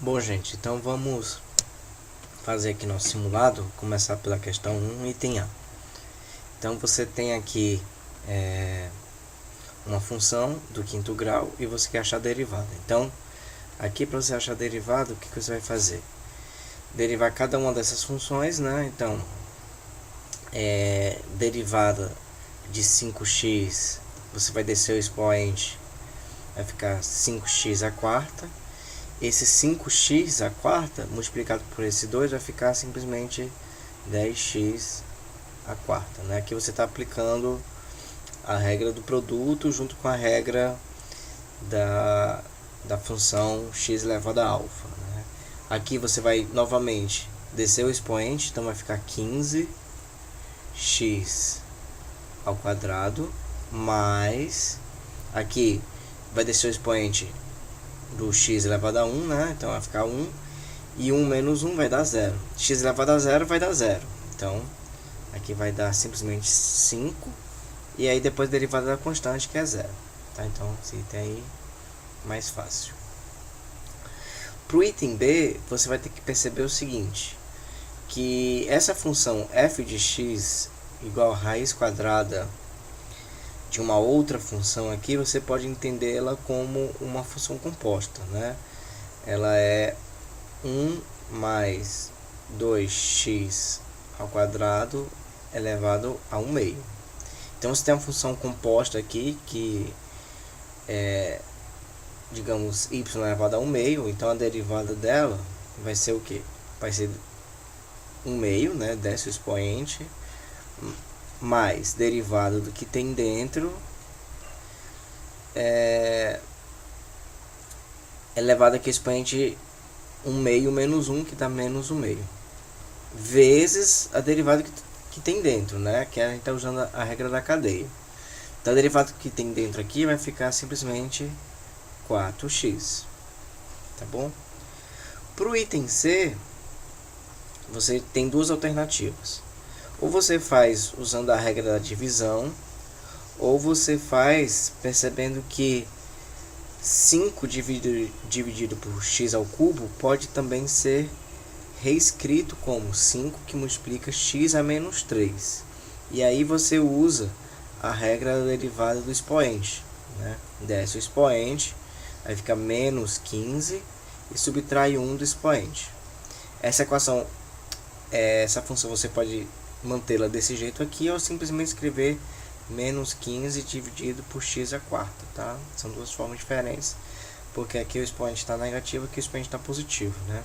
Bom, gente, então vamos fazer aqui nosso simulado, começar pela questão 1, item A. Então você tem aqui uma função do quinto grau e você quer achar a derivada. Então, aqui para você achar a derivada, o que você vai fazer? Derivar cada uma dessas funções, né? Então, derivada de 5x, você vai descer o expoente, vai ficar 5x à quarta. Esse 5x à quarta multiplicado por esse 2 vai ficar simplesmente 10x à quarta, né? Aqui você está aplicando a regra do produto junto com a regra da função x elevado a alfa, né? Aqui você vai novamente descer o expoente, então vai ficar 15x ao quadrado mais, aqui vai descer o expoente do x elevado a 1, né? Então vai ficar 1, e 1 menos 1 vai dar 0. X elevado a 0 vai dar 0. Então, aqui vai dar simplesmente 5, e aí depois a derivada da constante, que é 0. Tá? Então, esse item aí mais fácil. Para o item B, você vai ter que perceber o seguinte, que essa função f de x igual a raiz quadrada de uma outra função aqui, você pode entendê-la como uma função composta, né? Ela é 1 mais 2x ao quadrado elevado a 1 meio. Então você tem uma função composta aqui que é, digamos, y elevado a 1 meio. Então a derivada dela vai ser o que? Vai ser 1 meio, né? Desce o expoente, mais derivada do que tem dentro, elevado aqui expoente 1 meio menos 1, que dá menos 1 meio, vezes a derivada que tem dentro, né? Que a gente está usando a regra da cadeia. Então a derivada que tem dentro aqui vai ficar simplesmente 4x, tá bom? Para o item C, você tem duas alternativas. Ou você faz usando a regra da divisão, ou você faz percebendo que 5 dividido por x ao cubo pode também ser reescrito como 5 que multiplica x a menos 3. E aí você usa a regra da derivada do expoente, né? Desce o expoente, aí fica menos 15 e subtrai 1 do expoente. Essa equação, essa função você pode mantê-la desse jeito aqui, ou simplesmente escrever menos 15 dividido por x à quarta, tá? São duas formas diferentes, porque aqui o expoente está negativo, aqui o expoente está positivo, né?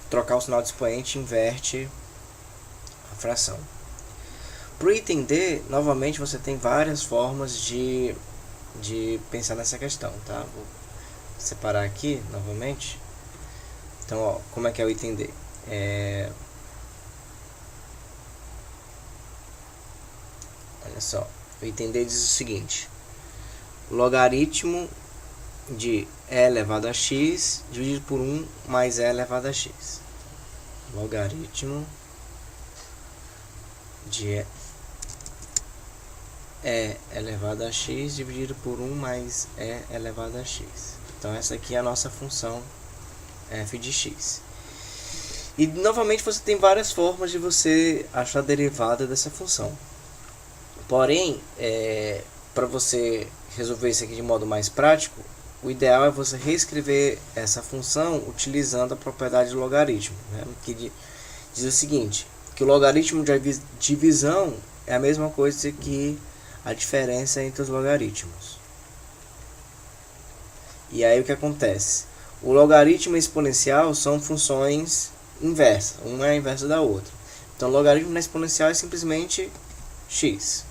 Trocar o sinal de expoente inverte a fração. Para o item D, novamente você tem várias formas de pensar nessa questão, tá? Vou separar aqui novamente. Então, ó, como é que é o item D? Olha só, o item D diz o seguinte: logaritmo de e elevado a x dividido por 1 mais e elevado a x. Logaritmo de e elevado a x dividido por 1 mais e elevado a x. Então essa aqui é a nossa função f de x. E novamente você tem várias formas de você achar a derivada dessa função. Porém, para você resolver isso aqui de modo mais prático, o ideal é você reescrever essa função utilizando a propriedade do logaritmo, né? Que diz o seguinte, que o logaritmo de divisão é a mesma coisa que a diferença entre os logaritmos. E aí o que acontece? O logaritmo e exponencial são funções inversas, uma é a inversa da outra. Então o logaritmo na exponencial é simplesmente x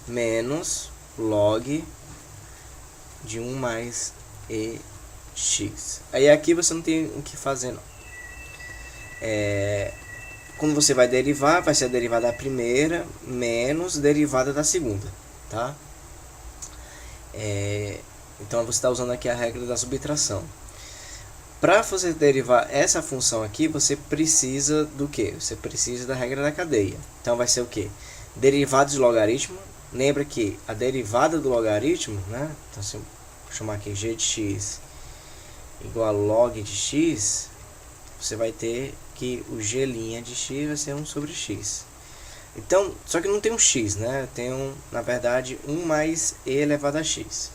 menos log de 1 mais ex. Aí aqui você não tem o que fazer, não. Como você vai derivar, vai ser a derivada da primeira menos derivada da segunda, tá? Então você está usando aqui a regra da subtração. Para você derivar essa função aqui, você precisa do que? Você precisa da regra da cadeia. Então vai ser o que? Derivada de logaritmo. Lembra que a derivada do logaritmo, né? Então, se eu chamar aqui g de x igual a log de x, você vai ter que o g' de x vai ser 1 sobre x. Então, só que não tem um x, né? Tem na verdade, 1 mais e elevado a x.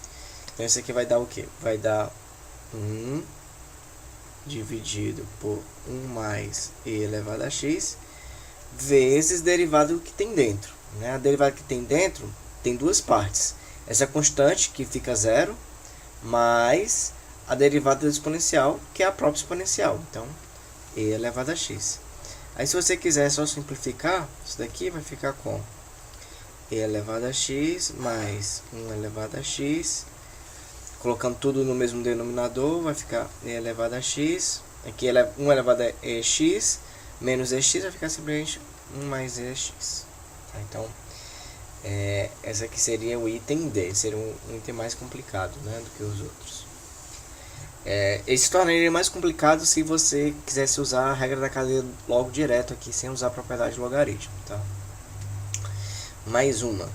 Então, isso aqui vai dar o quê? Vai dar 1 dividido por 1 mais e elevado a x vezes derivado que tem dentro, né? A derivada que tem dentro tem duas partes. Essa constante, que fica zero, mais a derivada do exponencial, que é a própria exponencial. Então, e elevado a x. Aí, se você quiser só simplificar, isso daqui vai ficar com e elevado a x mais 1 elevado a x. Colocando tudo no mesmo denominador, vai ficar e elevado a x. Aqui 1 elevado a x menos ex vai ficar simplesmente 1 mais ex. Tá? Então, essa aqui seria o item D. Seria um item mais complicado, né, do que os outros. Ele se tornaria mais complicado se você quisesse usar a regra da cadeia logo direto aqui, sem usar a propriedade de logaritmo. Tá? Mais uma.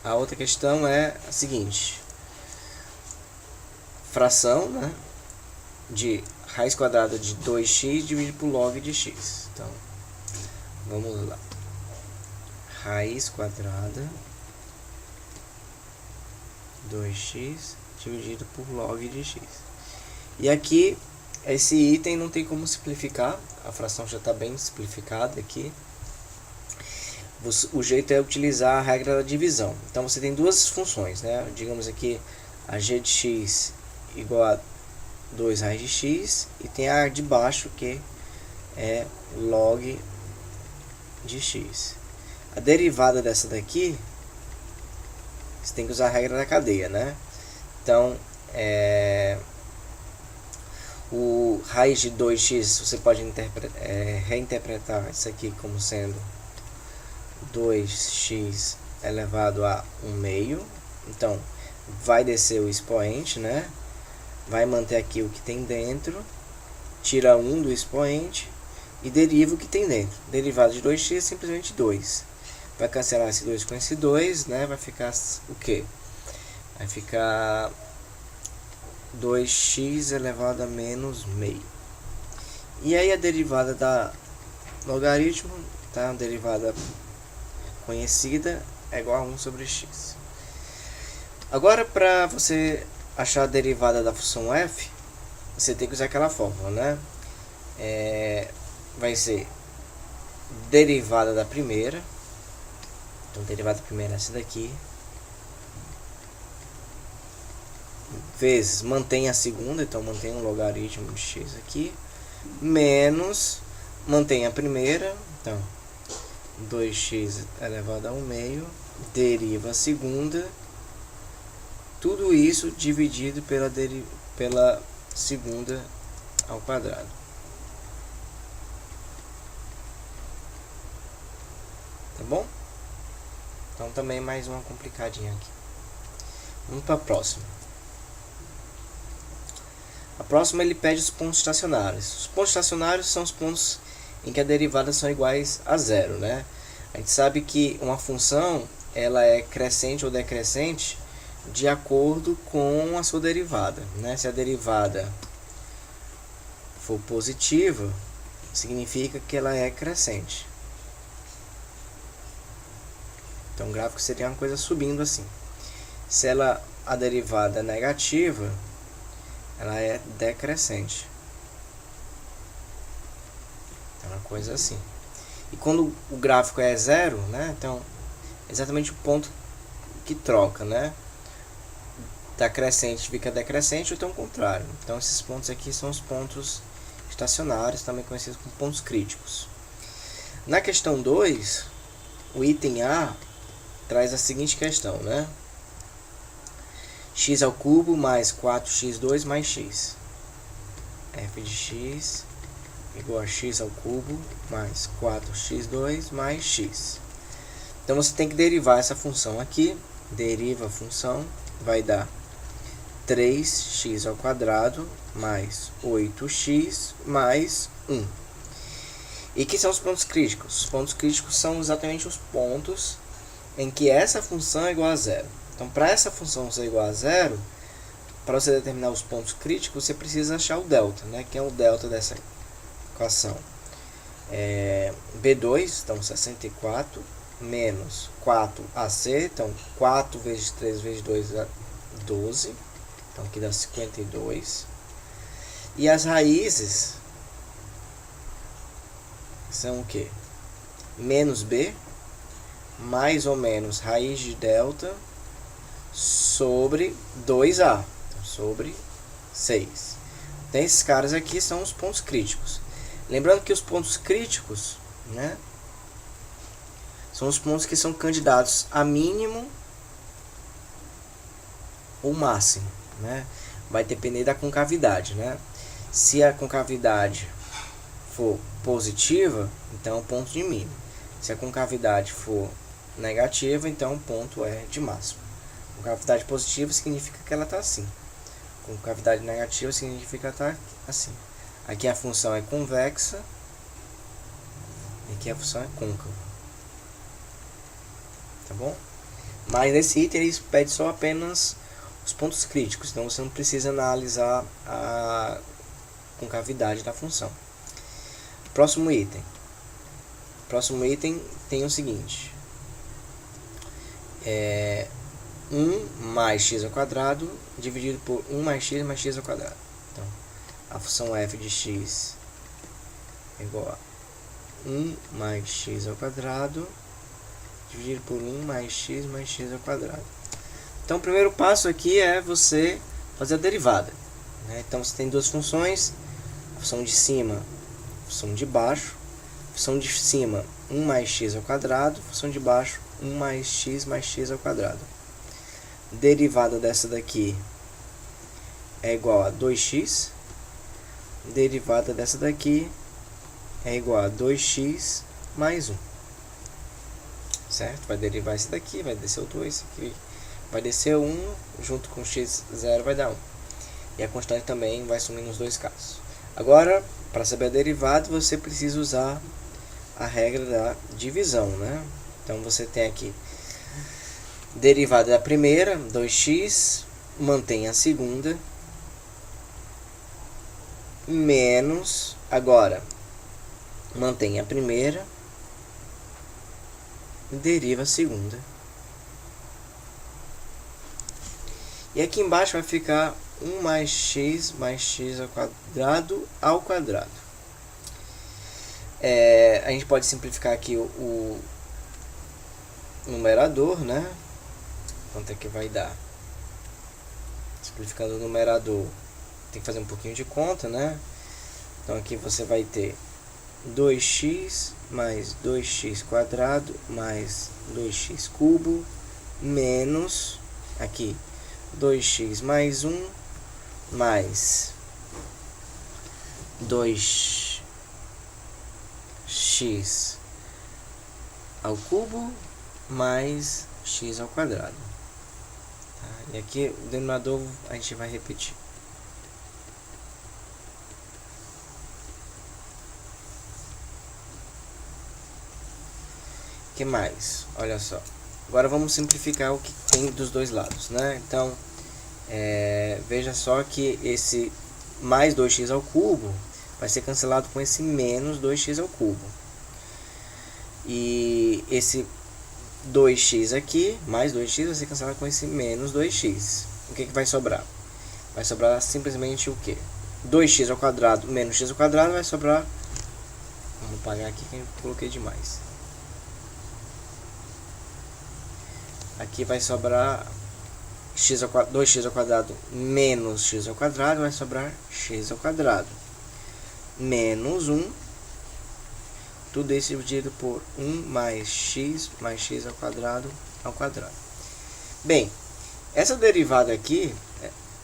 A outra questão é a seguinte. Fração, né, de raiz quadrada de 2x dividido por log de x. Então, vamos lá. Raiz quadrada 2x dividido por log de x. E aqui, esse item não tem como simplificar. A fração já está bem simplificada aqui. O jeito é utilizar a regra da divisão. Então, você tem duas funções, né? Digamos aqui, a g de x igual a 2 raiz de x. E tem a de baixo, que é log de x. A derivada dessa daqui, você tem que usar a regra da cadeia, né? Então, o raiz de 2x, você pode reinterpretar isso aqui como sendo 2x elevado a 1/2. Então, vai descer o expoente, né? Vai manter aqui o que tem dentro, tira 1 do expoente e deriva o que tem dentro. Derivada de 2x é simplesmente 2. Vai cancelar esse 2 com esse 2, né? Vai ficar o quê? Vai ficar 2x elevado a menos meio. E aí a derivada da logaritmo, tá? A derivada conhecida é igual a 1 sobre x. Agora, para você achar a derivada da função f, você tem que usar aquela fórmula, né? Vai ser derivada da primeira. Então, derivada da primeira é essa daqui. Vezes, mantém a segunda, então mantém o logaritmo de x aqui. Menos, mantém a primeira, então 2x elevado a 1/2. Deriva a segunda. Tudo isso dividido pela segunda ao quadrado. Tá bom? Então também mais uma complicadinha aqui. Vamos para a próxima. A próxima ele pede os pontos estacionários. Os pontos estacionários são os pontos em que as derivadas são iguais a zero, né? A gente sabe que uma função ela é crescente ou decrescente de acordo com a sua derivada, né? Se a derivada for positiva, significa que ela é crescente. Então o gráfico seria uma coisa subindo assim. Se a derivada é negativa, ela é decrescente. Então é uma coisa assim. E quando o gráfico é zero, né? Então é exatamente o ponto que troca, né? Da crescente fica decrescente ou então o contrário. Então esses pontos aqui são os pontos estacionários, também conhecidos como pontos críticos. Na questão 2, o item A traz a seguinte questão, né? X ao cubo mais 4x2 mais x. F de x igual a x ao cubo mais 4x2 mais x. Então você tem que derivar essa função aqui. Deriva a função, vai dar 3x ao quadrado mais 8x mais 1. E que são os pontos críticos? Os pontos críticos são exatamente os pontos em que essa função é igual a zero. Então, para essa função ser igual a zero, para você determinar os pontos críticos, você precisa achar o delta, né? Que é o delta dessa equação. B2, então 64, menos 4AC, então 4 vezes 3 vezes 2 é 12, então aqui dá 52. E as raízes são o que? Menos B, mais ou menos raiz de delta sobre 2A, então sobre 6. Então esses caras aqui são os pontos críticos. Lembrando que os pontos críticos, né, são os pontos que são candidatos a mínimo ou máximo, né? Vai depender da concavidade, né? Se a concavidade for positiva, então o ponto de mínimo. Se a concavidade for negativa, então o ponto é de máximo. Concavidade positiva significa que ela está assim. Concavidade negativa significa estar assim. Aqui a função é convexa e aqui a função é côncava. Tá bom? Mas nesse item eles pedem só apenas os pontos críticos, então você não precisa analisar a concavidade da função. Próximo item. Próximo item tem o seguinte: 1 mais x ao quadrado dividido por 1 mais x ao quadrado. Então, a função f de x é igual a 1 mais x ao quadrado dividido por 1 mais x ao quadrado. Então, o primeiro passo aqui é você fazer a derivada, né? Então, você tem duas funções, a função de cima, a função de baixo. A função de cima, 1 mais x ao quadrado, a função de baixo, 1 mais x ao quadrado. Derivada dessa daqui é igual a 2x. Derivada dessa daqui é igual a 2x mais 1. Certo? Vai derivar esse daqui, vai descer o 2, aqui vai descer o 1, junto com x0 vai dar 1. E a constante também vai sumir nos dois casos. Agora, para saber a derivada, você precisa usar a regra da divisão, né? Então, você tem aqui derivada da primeira, 2x, mantém a segunda, menos, agora, mantém a primeira, deriva a segunda. E aqui embaixo vai ficar 1 mais x ao quadrado. A gente pode simplificar aqui o numerador, né? Quanto é que vai dar? Simplificando o numerador, tem que fazer um pouquinho de conta, né? Então aqui você vai ter 2x mais 2x quadrado mais 2x cubo menos aqui 2x mais 1 mais 2x ao cubo mais x ao quadrado. Tá? E aqui o denominador a gente vai repetir. O que mais? Olha só. Agora vamos simplificar o que tem dos dois lados, né? Então, veja só que esse mais 2x ao cubo vai ser cancelado com esse menos 2x ao cubo. E esse 2x aqui, mais 2x, vai ser cancelado com esse menos 2x. O que vai sobrar? Vai sobrar simplesmente o que? 2x ao quadrado menos x ao quadrado vai sobrar... Vamos apagar aqui que eu coloquei demais. Aqui vai sobrar 2x ao quadrado menos x ao quadrado, vai sobrar x ao quadrado. Menos 1, tudo isso dividido por 1 mais x ao quadrado ao quadrado. Bem, essa derivada aqui,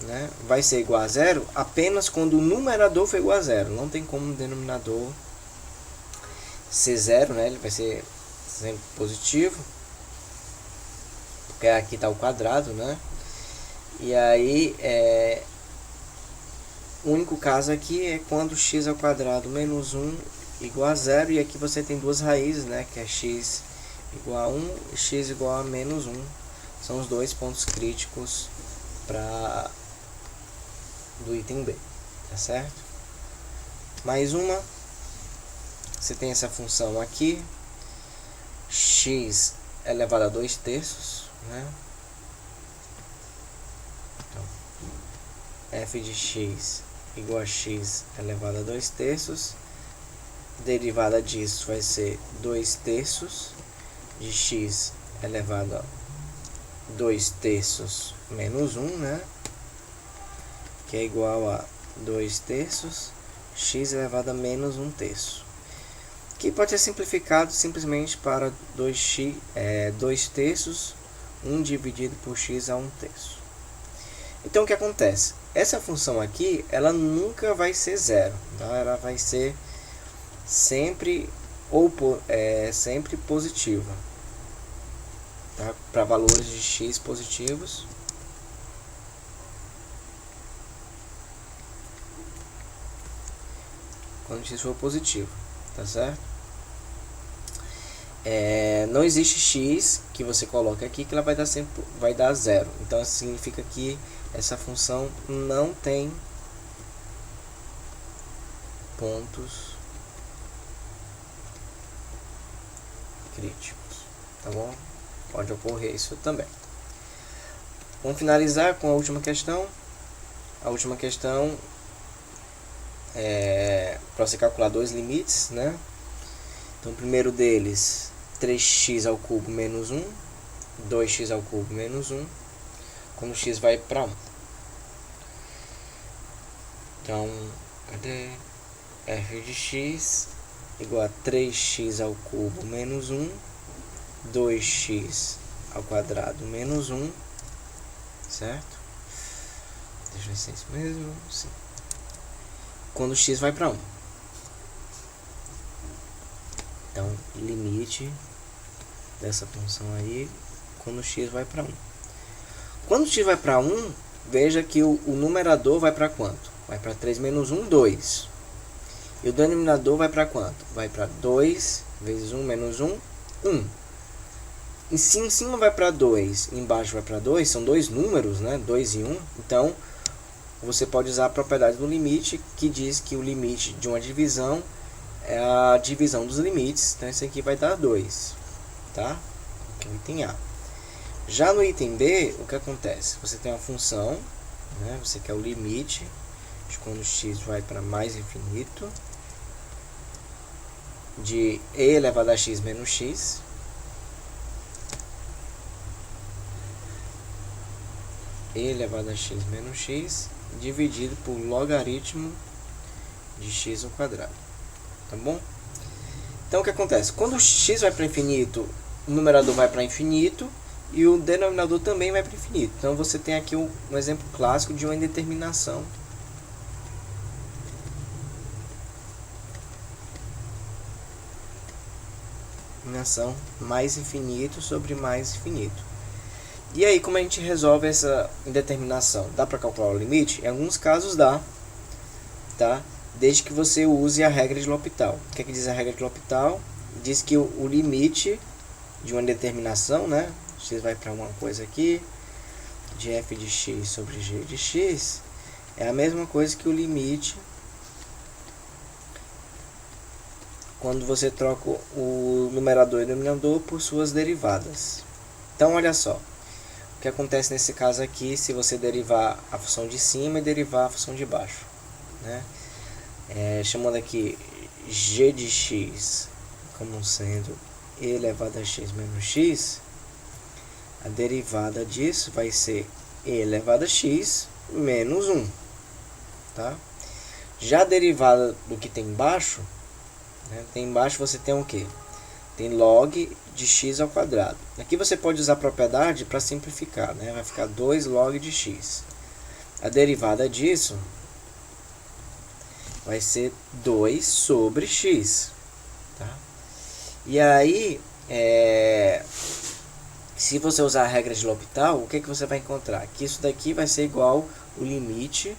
né, vai ser igual a zero apenas quando o numerador for igual a zero. Não tem como o denominador ser zero, né? Ele vai ser sempre positivo, porque aqui está o quadrado, né? E aí, o único caso aqui é quando x ao quadrado menos 1 igual a zero. E aqui você tem duas raízes, né? Que é x igual a 1 e x igual a menos 1. São os dois pontos críticos para do item B, tá certo? Mais uma, você tem essa função aqui, x elevado a 2/3, né? Então, f de x igual a x elevado a 2/3, derivada disso vai ser 2/3 de x elevado a 2/3 menos 1, né? Que é igual a 2/3 x elevado a menos 1/3. Que pode ser simplificado simplesmente para 2/3, 1 dividido por x a 1/3. Então o que acontece? Essa função aqui, ela nunca vai ser zero, tá? Ela vai ser sempre sempre positiva, tá? Para valores de x positivos. Quando x for positivo, tá certo? Não existe x que você coloca aqui que ela vai dar zero. Então significa que essa função não tem pontos críticos, tá bom? Pode ocorrer isso também. Vamos finalizar com a última questão. A última questão para você calcular dois limites, né? Então, o primeiro deles, 3x ao cubo menos 1, 2x ao cubo menos 1, quando x vai para 1. Então, cadê? f de x igual a 3x ao cubo menos 1, 2x ao quadrado menos 1, certo? Deixa eu ver se é isso mesmo. Sim. Quando x vai para 1. Então, limite dessa função aí quando x vai para 1. Quando x vai para 1, veja que o numerador vai para quanto? Vai para 3 menos 1, 2. E o denominador vai para quanto? Vai para 2 vezes 1 menos 1, 1. Em cima vai para 2, embaixo vai para 2, são dois números, né? 2 e 1. Então, você pode usar a propriedade do limite, que diz que o limite de uma divisão é a divisão dos limites. Então, esse aqui vai dar 2, tá? Que é o item A. Já no item B, o que acontece? Você tem uma função, né? Você quer o limite de quando x vai para mais infinito, de e elevado a x menos x, e elevado a x menos x, dividido por logaritmo de x ao quadrado. Tá bom? Então, o que acontece? Quando o x vai para infinito, o numerador vai para infinito e o denominador também vai para infinito. Então, você tem aqui um exemplo clássico de uma indeterminação. Mais infinito sobre mais infinito. E aí, como a gente resolve essa indeterminação? Dá para calcular o limite? Em alguns casos dá, tá? Desde que você use a regra de L'Hopital. O que é que diz a regra de L'Hopital? Diz que o limite de uma determinação, né? X vai para uma coisa aqui, de f de x sobre g de x, é a mesma coisa que o limite quando você troca o numerador e o denominador por suas derivadas. Então, olha só. O que acontece nesse caso aqui, se você derivar a função de cima e derivar a função de baixo, né? Chamando aqui g de x como sendo e elevado a x menos x, a derivada disso vai ser e elevado a x menos 1. Tá? Já a derivada do que tem embaixo, né? Tem embaixo você tem o quê? Tem log de x ao quadrado. Aqui você pode usar a propriedade para simplificar, né? Vai ficar 2 log de x. A derivada disso vai ser 2 sobre x. Tá? E aí, se você usar a regra de L'Hopital, o que você vai encontrar? Que isso daqui vai ser igual o limite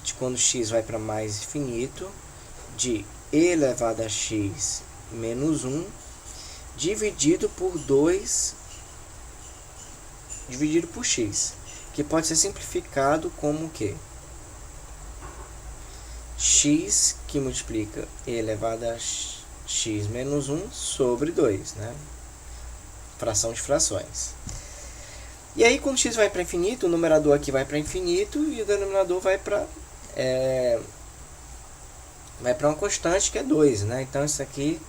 de quando x vai para mais infinito, de e elevado a x menos 1, dividido por 2, dividido por x, que pode ser simplificado como o quê? x que multiplica e elevado a x menos 1 sobre 2, né? Fração de frações. E aí, quando x vai para infinito, o numerador aqui vai para infinito e o denominador vai para uma constante que é 2, né? Então, isso aqui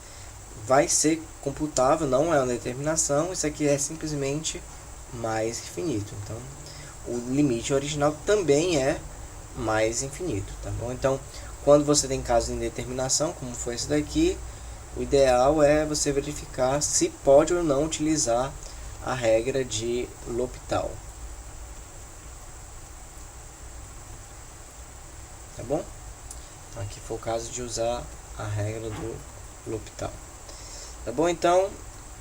vai ser computável, não é uma determinação, isso aqui é simplesmente mais infinito. Então, o limite original também é mais infinito, tá bom? Então, quando você tem casos de indeterminação, como foi esse daqui, o ideal é você verificar se pode ou não utilizar a regra de L'Hopital. Tá bom? Então, aqui foi o caso de usar a regra do L'Hopital. Tá bom? Então,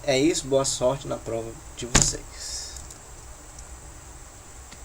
é isso. Boa sorte na prova de vocês.